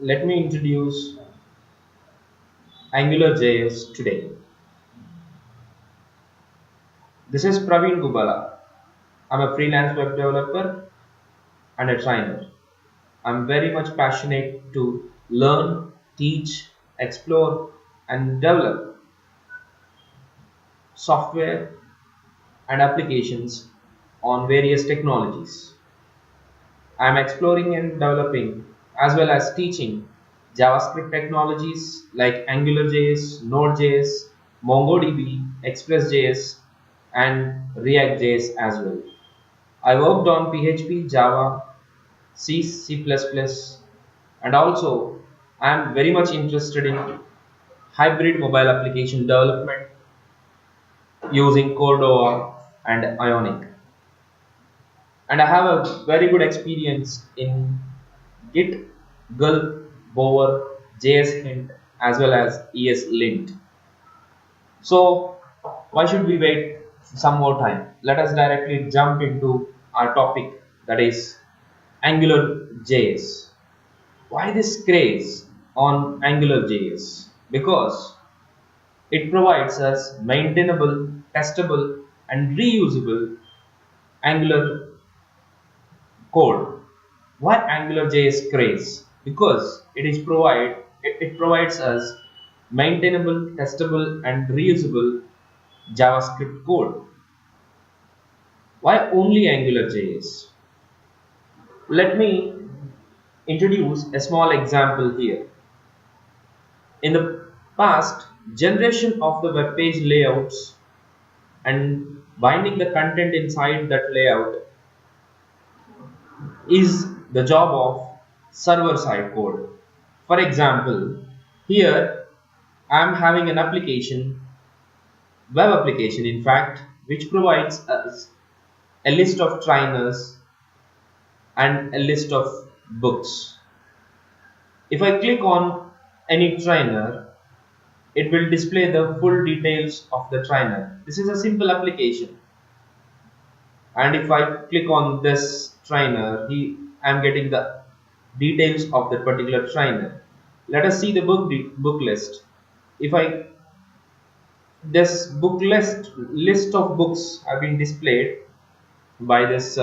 Let me introduce AngularJS today. This is Praveen Gubala. I'm a freelance web developer and a trainer. I'm very much passionate to learn, teach, explore, and develop software and applications on various technologies. I'm exploring and developing as well as teaching JavaScript technologies like AngularJS, Node.js, MongoDB, ExpressJS, and React.js as well. I worked on PHP, Java, C, C++, and also I am very much interested in hybrid mobile application development using Cordova and Ionic. And I have a very good experience in Git, Gulp, Bower, JS Hint, as well as ESLint. So, why should we wait some more time? Let us directly jump into our topic, that is AngularJS. Why this craze on AngularJS? Because it provides us maintainable, testable, and reusable Angular code. Why AngularJS craze? Because it provides us maintainable, testable, and reusable JavaScript code. Why only AngularJS? Let me introduce a small example here. In the past, generation of the web page layouts and binding the content inside that layout is the job of server side code. For example, here I am having an application, web application in fact, which provides us a list of trainers and a list of books. If I click on any trainer, it will display the full details of the trainer. This is a simple application. And if I click on this trainer, I am getting the details of that particular trainer. Let us see the book list. If I this list of books have been displayed by this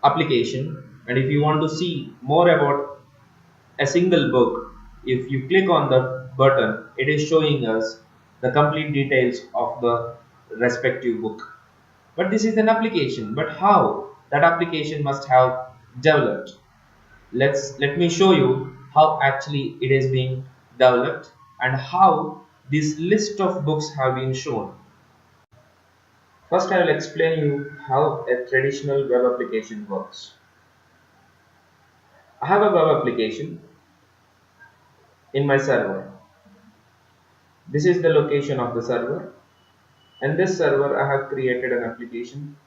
application, and if you want to see more about a single book, if you click on the button, it is showing us the complete details of the respective book. But this is an application, but how that application must have developed? Let me show you how actually it is being developed and how this list of books have been shown. First, I will explain you how a traditional web application works. I have a web application in my server. This is the location of the server, and this server I have created an application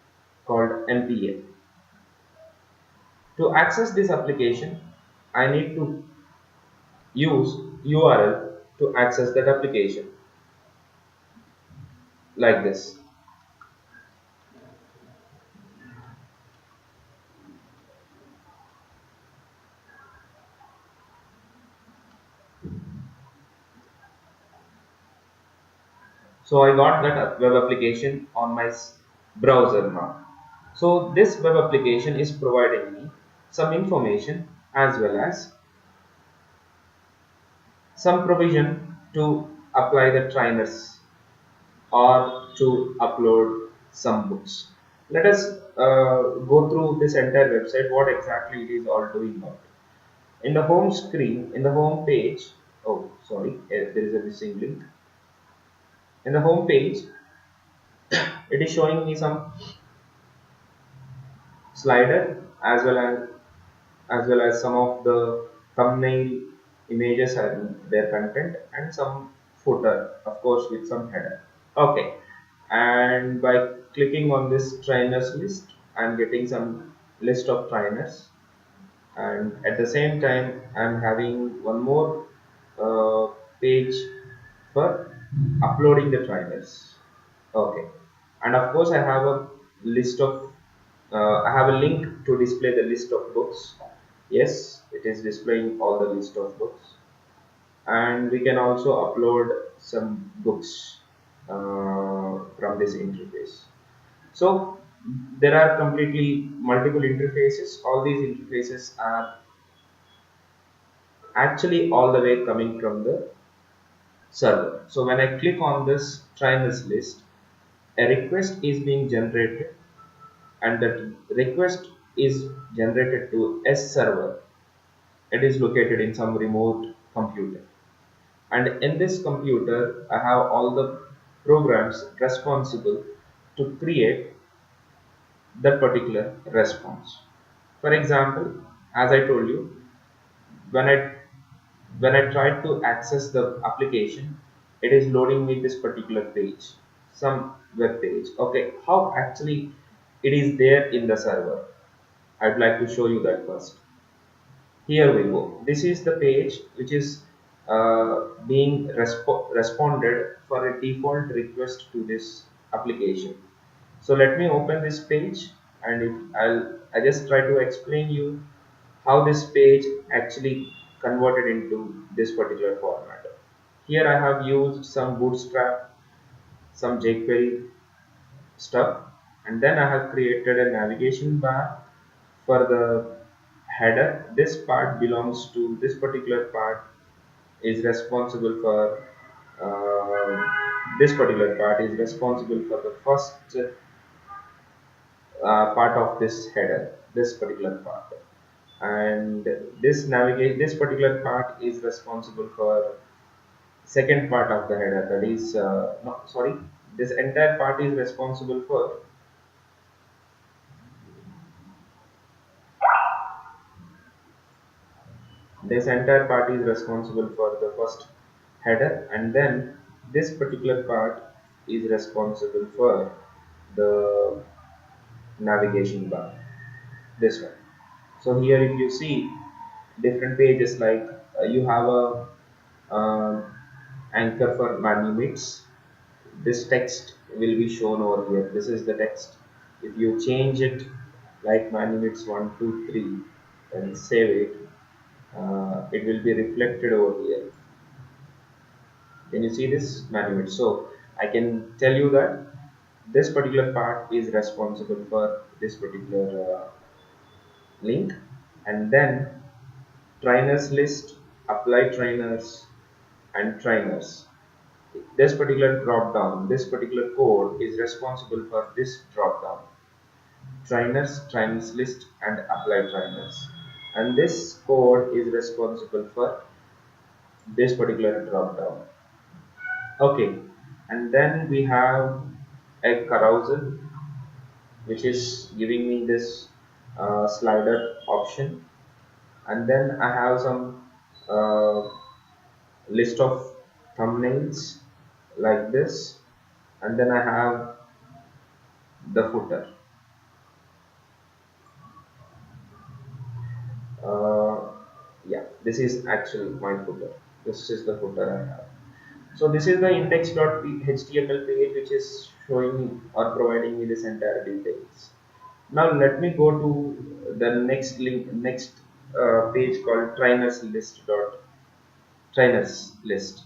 called MPA. To access this application, I need to use URL to access that application like this. So I got that web application on my browser now. So this web application is providing me some information as well as some provision to apply the trainers or to upload some books. Let us go through this entire website, what exactly it is all doing about. In the home screen, in the home page, oh sorry, there is a missing link. In the home page, it is showing me some slider as well as some of the thumbnail images and their content, and some footer, of course, with some header. Okay, and by clicking on this trainers list, I'm getting some list of trainers, and at the same time I'm having one more page for uploading the trainers. Okay, and of course I have a list of I have a link to display the list of books. Yes, It is displaying all the list of books, and we can also upload some books from this interface. So there are completely multiple interfaces. All these interfaces are actually all the way coming from the server. So when I click on this trainers list, a request is being generated, and that request is generated to S server. It is located in some remote computer, and in this computer I have all the programs responsible to create that particular response. For example, as I told you, when I when I try to access the application, it is loading me this particular page, some web page. Okay, how actually it is there in the server? I'd like to show you that first. Here we go. This is the page which is being responded for a default request to this application. So let me open this page, and if I just try to explain you how this page actually converted into this particular format. Here I have used some bootstrap, some jQuery stuff, and then I have created a navigation bar for the header. This part belongs to this particular part, is responsible for this particular part is responsible for the first part of this header, this particular part, and this particular part is responsible for second part of the header, that is no sorry, this entire part is responsible for this entire part is responsible for the first header, and then this particular part is responsible for the navigation bar, this one. So here if you see different pages, like you have a uh, anchor for manumits. This text will be shown over here. This is the text. If you change it like manumits 123 and save it, it will be reflected over here. Can you see this manumit? So I can tell you that this particular part is responsible for this particular link, and then trainers list, apply trainers, and trainers. This particular drop down, this particular code is responsible for this drop down. Trainers, trainers list, and apply trainers. And this code is responsible for this particular drop down. Okay, and then we have a carousel which is giving me this slider option, and then I have some uh, list of thumbnails like this, and then I have the footer. uh, yeah, this is actually my footer. This is the footer I have. So this is the index.html page which is showing or providing me this entire details. Now let me go to the next page called trainers list.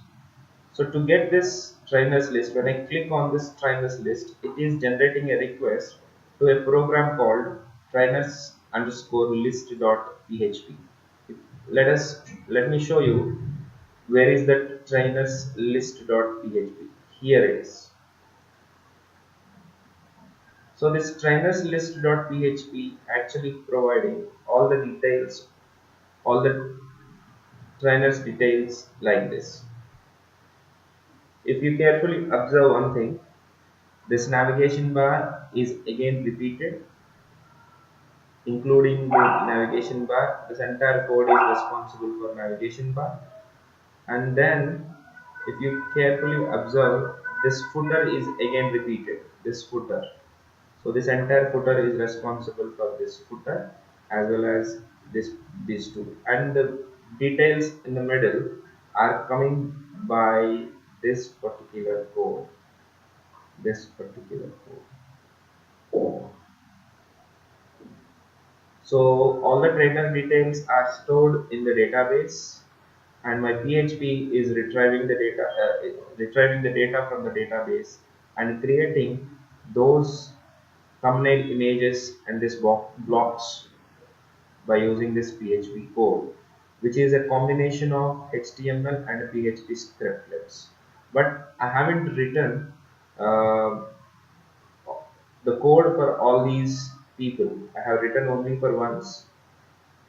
So to get this trainers list, when I click on this trainers list, it is generating a request to a program called trainers underscore list.php. Let me show you where is that trainers list.php. Here it is. So this trainers list.php actually providing all the details, all the trainers details like this. If you carefully observe one thing, this navigation bar is again repeated, including the navigation bar. This entire code is responsible for navigation bar. And then if you carefully observe, this footer is again repeated, this footer. So this entire footer is responsible for this footer as well as these two, and the details in the middle are coming by this particular code, this particular code. So all the trainer details are stored in the database, and my PHP is retrieving the data from the database and creating those thumbnail images and this blocks by using this PHP code, which is a combination of HTML and PHP scriptlets. But I haven't written uh, the code for all these people. I have written only for once,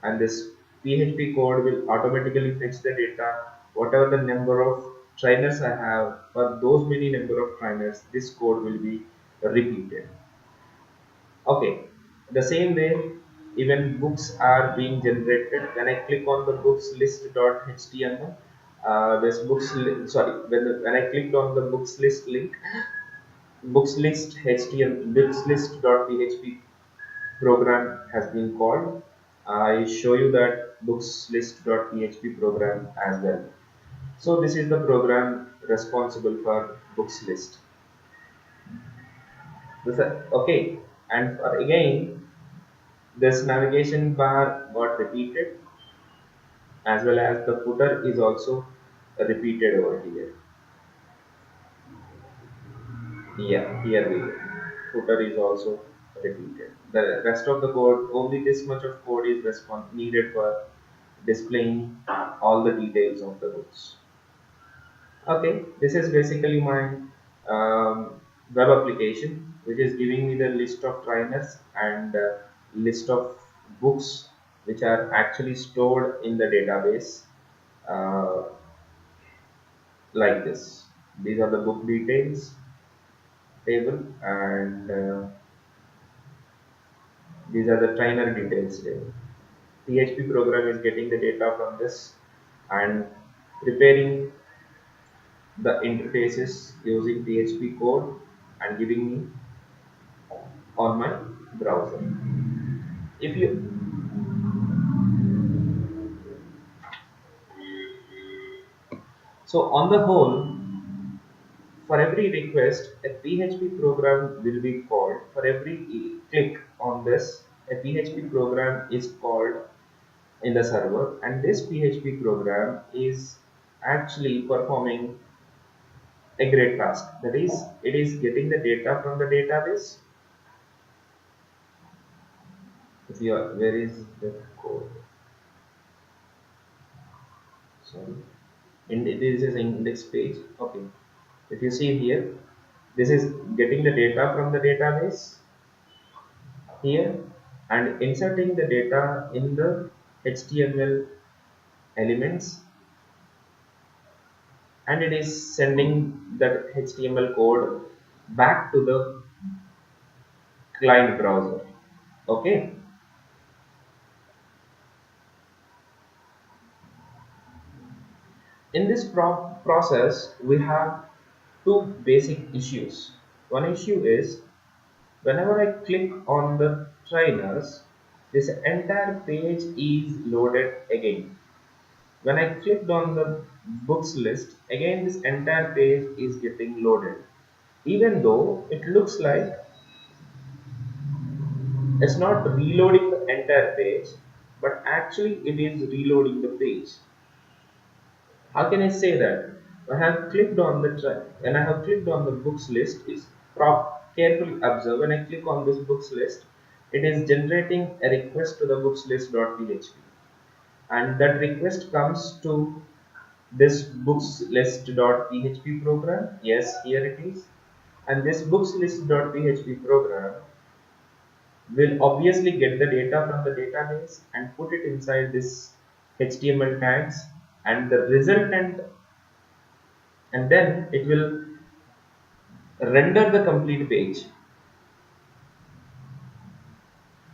and this PHP code will automatically fetch the data, whatever the number of trainers I have. For those many number of trainers, this code will be repeated. Okay, the same way, even books are being generated. When I click on the books list.html, this sorry, when I clicked on the books list link, books list html books list.php program has been called. I show you that books list.php program as well. So this is the program responsible for books list. Okay, and for again, this navigation bar got repeated, as well as the footer is also repeated over here. Yeah, here we go. Footer is also repeated. The rest of the code, only this much of code is needed for displaying all the details of the books. Okay, this is basically my web application, which is giving me the list of trainers and list of books which are actually stored in the database, uh, like this. These are the book details table, and these are the trainer details table. PHP program is getting the data from this and preparing the interfaces using PHP code and giving me on my browser. If you So on the whole, for every request, a PHP program will be called. For every click on this, a PHP program is called in the server, and this PHP program is actually performing a great task. That is, it is getting the data from the database. If you are, where is the code? Sorry, this is index page. Okay, if you see here, this is getting the data from the database here and inserting the data in the HTML elements, and it is sending that HTML code back to the client browser. Okay, in this process we have two basic issues. One issue is whenever I click on the trainers, this entire page is loaded again. When I clicked on the books list, again this entire page is getting loaded. Even though it looks like it's not reloading the entire page, but actually it is reloading the page. How can I say that? When I have clicked on the books list, is carefully observe. When I click on this books list, it is generating a request to the books list.php, and that request comes to this books list.php program. Yes, here it is, and this books list.php program will obviously get the data from the database and put it inside this HTML tags, and the resultant, and then it will render the complete page.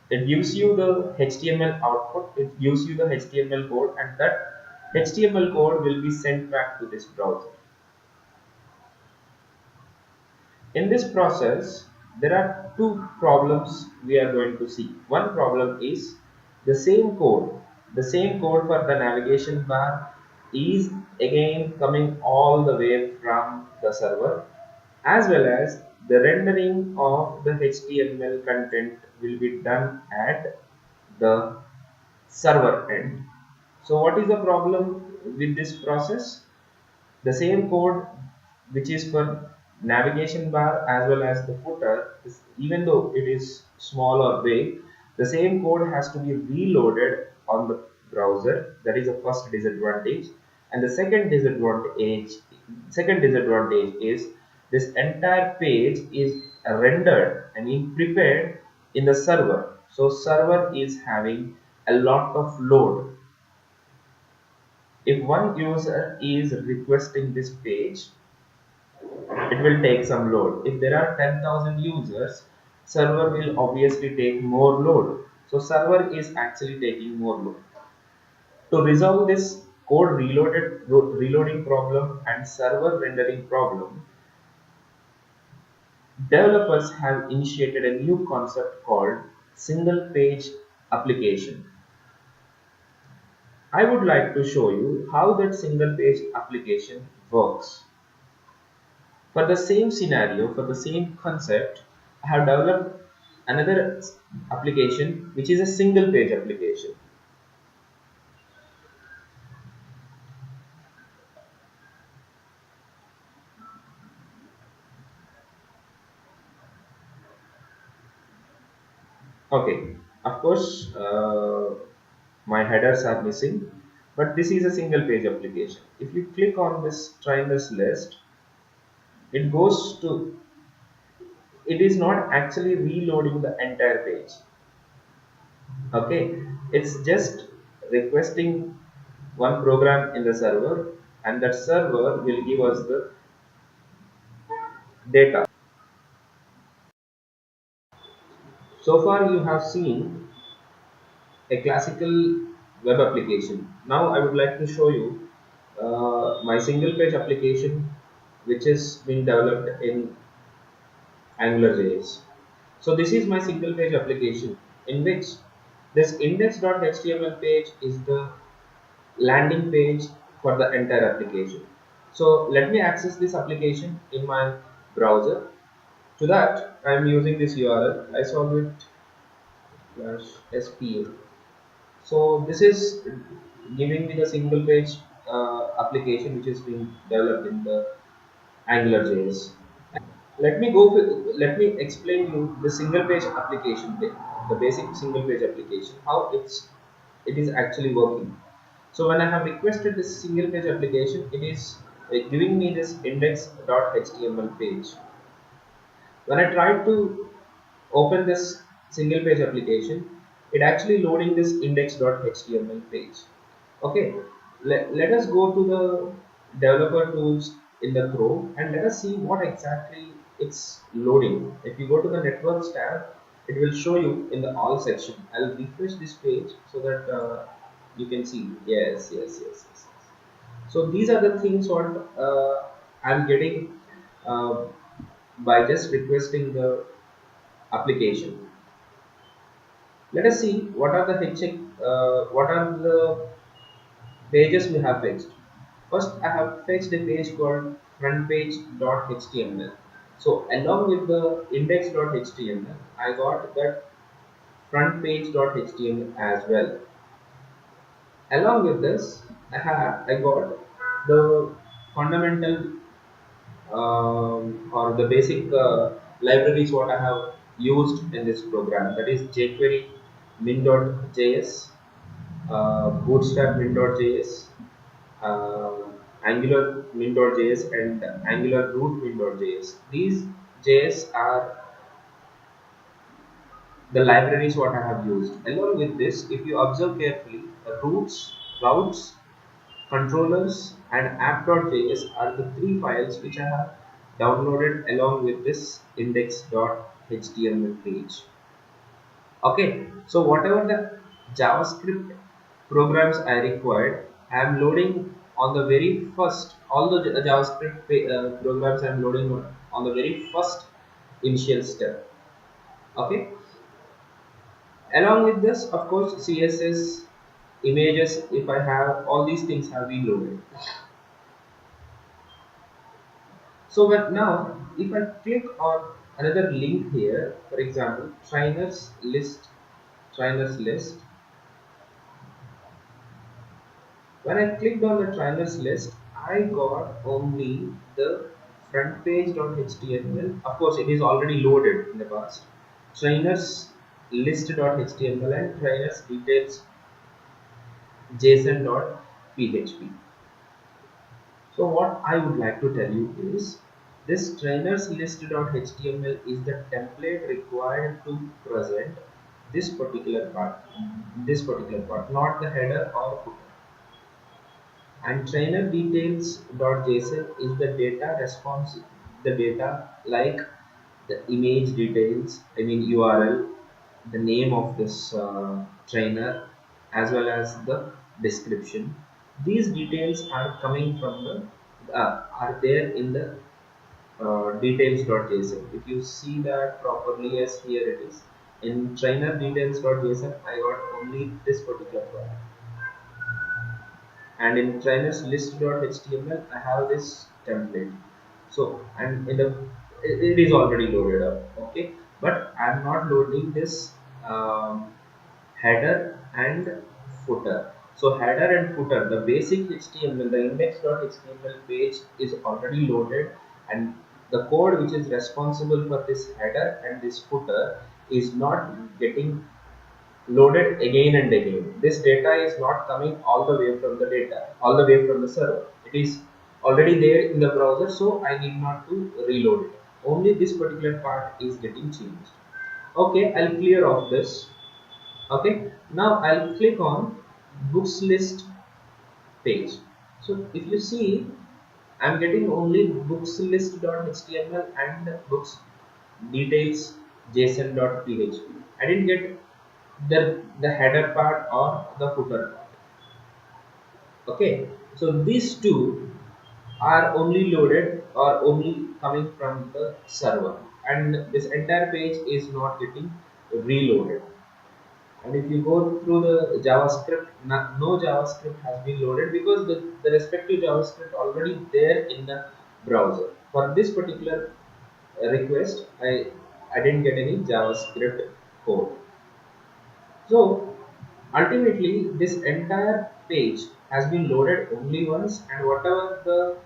It gives you the HTML output, it gives you the HTML code, and that HTML code will be sent back to this browser. In this process, there are two problems we are going to see. One problem is the same code for the navigation bar is again coming all the way from the server, as well as the rendering of the HTML content will be done at the server end. So what is the problem with this process? The same code which is for navigation bar as well as the footer, even though it is small or big, the same code has to be reloaded on the browser. That is the first disadvantage. And the second disadvantage is this entire page is rendered, I mean prepared in the server. So server is having a lot of load. If one user is requesting this page, it will take some load. If there are 10,000 users, server will obviously take more load. So server is actually taking more load. To resolve this reloading problem and server rendering problem, developers have initiated a new concept called single page application. I would like to show you how that single page application works. For the same scenario, for the same concept, I have developed another application which is a single page application. Okay, of course, my headers are missing, but this is a single page application. If you click on this trainers list, it goes to, it is not actually reloading the entire page. Okay, it's just requesting one program in the server, and that server will give us the data. So far you have seen a classical web application. Now I would like to show you my single page application which is being developed in AngularJS. So this is my single page application in which this index.html page is the landing page for the entire application. So let me access this application in my browser. To that I am using this URL isolate/SPA. So this is giving me the single page application which is being developed in the AngularJS. Let me explain you the single page application, the basic single page application, how it is actually working. So when I have requested this single page application, it is giving me this index.html page. When I try to open this single page application, it actually loading this index.html page. Okay, let us go to the developer tools in the Chrome and let us see what exactly it's loading. If you go to the networks tab, it will show you in the all section. I'll refresh this page so that you can see. Yes. So these are the things what I'm getting uh, by just requesting the application. Let us see what are the pages we have fetched. First, I have fetched a page called frontpage.html. So along with the index.html, I got that frontpage.html as well. Along with this, I got the fundamental or the basic libraries what I have used in this program, that is jQuery min.js, bootstrap min.js, uh, Angular min.js, and Angular root min.js. These JS are the libraries what I have used. Along with this, if you observe carefully, roots, routes, controllers, and app.js are the three files which I have downloaded along with this index.html page. Okay, so whatever the JavaScript programs I required, I am loading on the very first, all the JavaScript programs I am loading on the very first initial step. Okay, along with this, of course, CSS, images, if I have all these things have been loaded. So but now if I click on another link here, for example, trainers list trainers list. When I clicked on the trainers list, I got only the front page.html. Of course, it is already loaded in the past. Trainers list.html and trainers details json.php. So what I would like to tell you is this trainers list.html is the template required to present this particular part, not the header or footer. And trainer details.json is the data response, the data like the image details, I mean URL, the name of this trainer, as well as the description. These details are coming from the are there in the details.json. If you see that properly, yes, here it is. In trainer details.json, I got only this particular part, and in trainers list.html I have this template. So, and in the it is already loaded up, okay, but I'm not loading this header and footer. So header and footer, the basic html, the index.html page is already loaded, and the code which is responsible for this header and this footer is not getting loaded again and again. This data is not coming all the way from the data, all the way from the server. It is already there in the browser, so I need not to reload it. Only this particular part is getting changed. Okay, I'll clear off this. Okay, now I'll click on books list page. So if you see, I'm getting only books list.html and books details json.php. I didn't get the header part or the footer part. Okay, so these two are only loaded or only coming from the server, and this entire page is not getting reloaded. And if you go through the JavaScript, no JavaScript has been loaded because the respective JavaScript already there in the browser. For this particular request, I didn't get any JavaScript code. So ultimately, this entire page has been loaded only once, and whatever the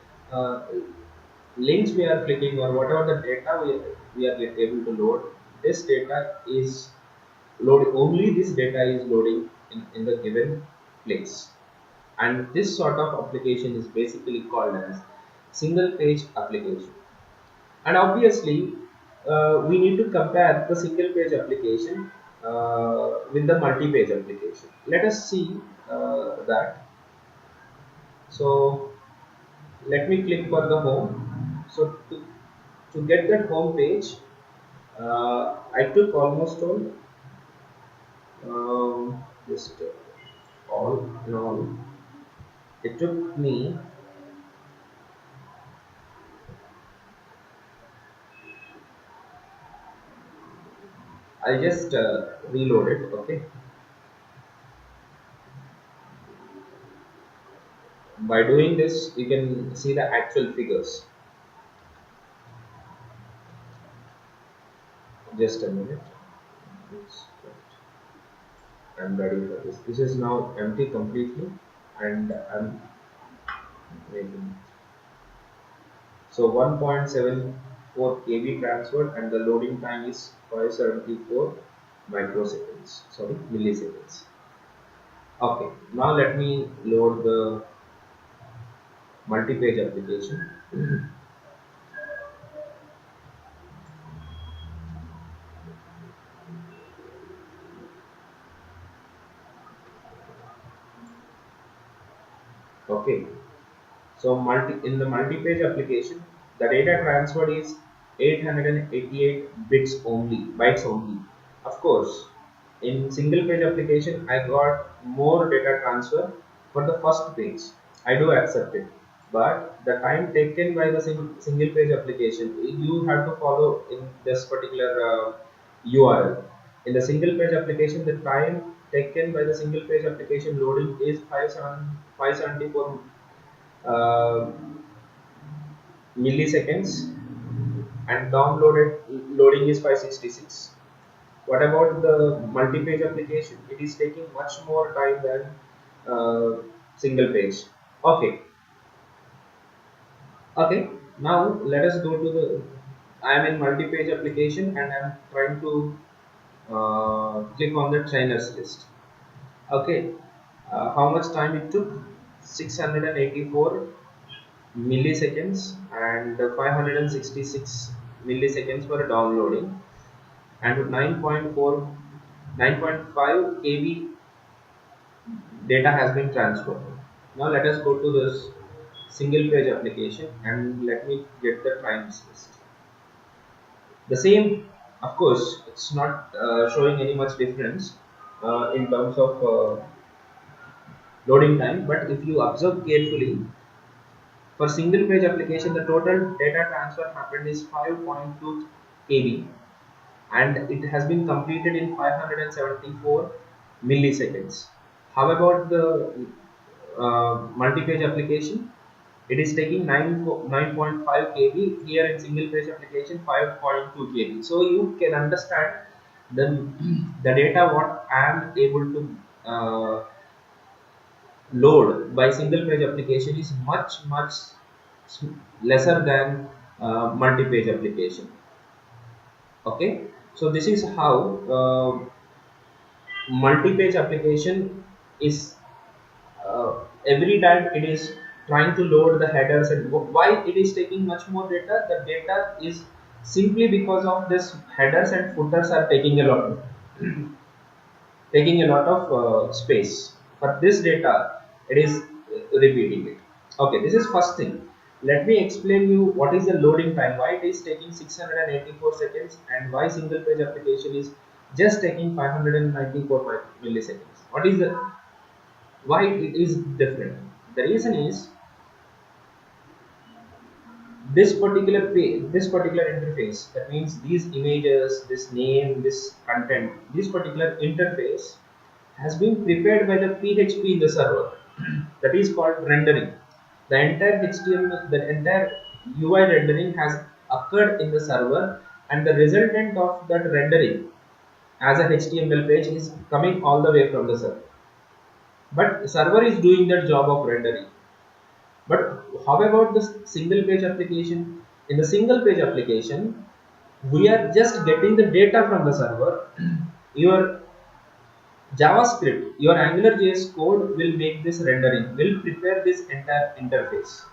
links we are clicking or whatever the data we are able to load, this data is load only this data is loading in the given place. And this sort of application is basically called as single page application. And obviously we need to compare the single page application with the multi-page application. Let us see that. So let me click for the home. So to get that home page, I took almost just all in all, it took me, I just reload it. Okay, by doing this you can see the actual figures. Just a minute. I'm ready for this. This is now empty completely, and I'm making so 1.74 KB transferred, and the loading time is 574 microseconds. Sorry, milliseconds. Okay, now let me load the multi-page application. Okay, so in the multi-page application, the data transferred is 888 bytes only. Of course, in single page application, I got more data transfer for the first page. I do accept it, but the time taken by the single page application, you have to follow in this particular URL. In the single page application, the time taken by the single page application loading is 574 uh, milliseconds, and downloaded loading is 566. What about the multi-page application? It is taking much more time than single page. Okay, okay. Now let us go to the. I am in multi-page application and I am trying to click on the trainers list. Okay, how much time it took? 684 milliseconds and 566 milliseconds for downloading, and 9.5 KB data has been transferred. Now let us go to this single page application and let me get the times list. The same, of course, it's not showing any much difference in terms of loading time, but if you observe carefully, for single page application, the total data transfer happened is 5.2 KB and it has been completed in 574 milliseconds. How about the multi-page application? It is taking 9.5 KB. Here in single page application 5.2 KB. So you can understand the the data what I am able to load by single page application is much lesser than multi-page application. Okay, so this is how multi-page application is every time it is trying to load the headers, and why it is taking much more data. The data is simply because of this headers and footers are taking a lot of space. For this data, it is repeating it. Okay, this is first thing. Let me explain you what is the loading time, why it is taking 684 seconds, and why single page application is just taking 594 milliseconds. What is the why it is different? The reason is this particular interface, that means these images, this name, this content, this particular interface has been prepared by the PHP in the server. That is called rendering. The entire HTML, the entire UI rendering has occurred in the server, and the resultant of that rendering as a HTML page is coming all the way from the server, but server is doing that job of rendering. But how about the single page application? In the single page application, we are just getting the data from the server. Your JavaScript, your AngularJS code will make this rendering, will prepare this entire interface.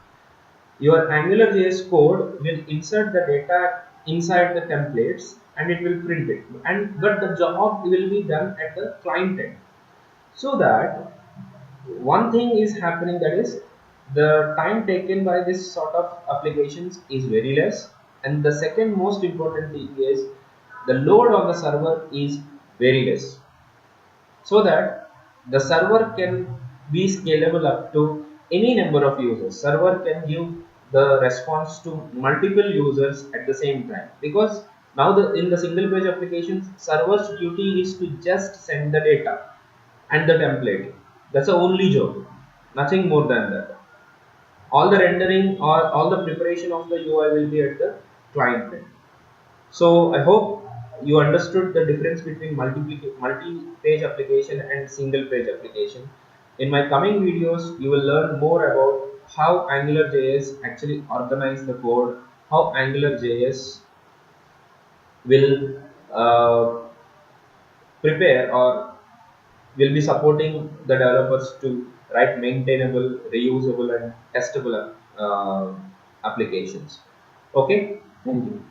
Your AngularJS code will insert the data inside the templates and it will print it. And but the job will be done at the client end. So that one thing is happening, that is the time taken by this sort of applications is very less, and the second most important thing is the load on the server is very less, so that the server can be scalable up to any number of users. Server can give the response to multiple users at the same time, because now in the single page applications, server's duty is to just send the data and the template. That's the only job, nothing more than that. All the rendering or all the preparation of the UI will be at the client end. So I hope you understood the difference between multi-page application and single-page application. In my coming videos, you will learn more about how AngularJS actually organize the code, how AngularJS will prepare or will be supporting the developers to write maintainable, reusable, and testable applications. Okay, thank you.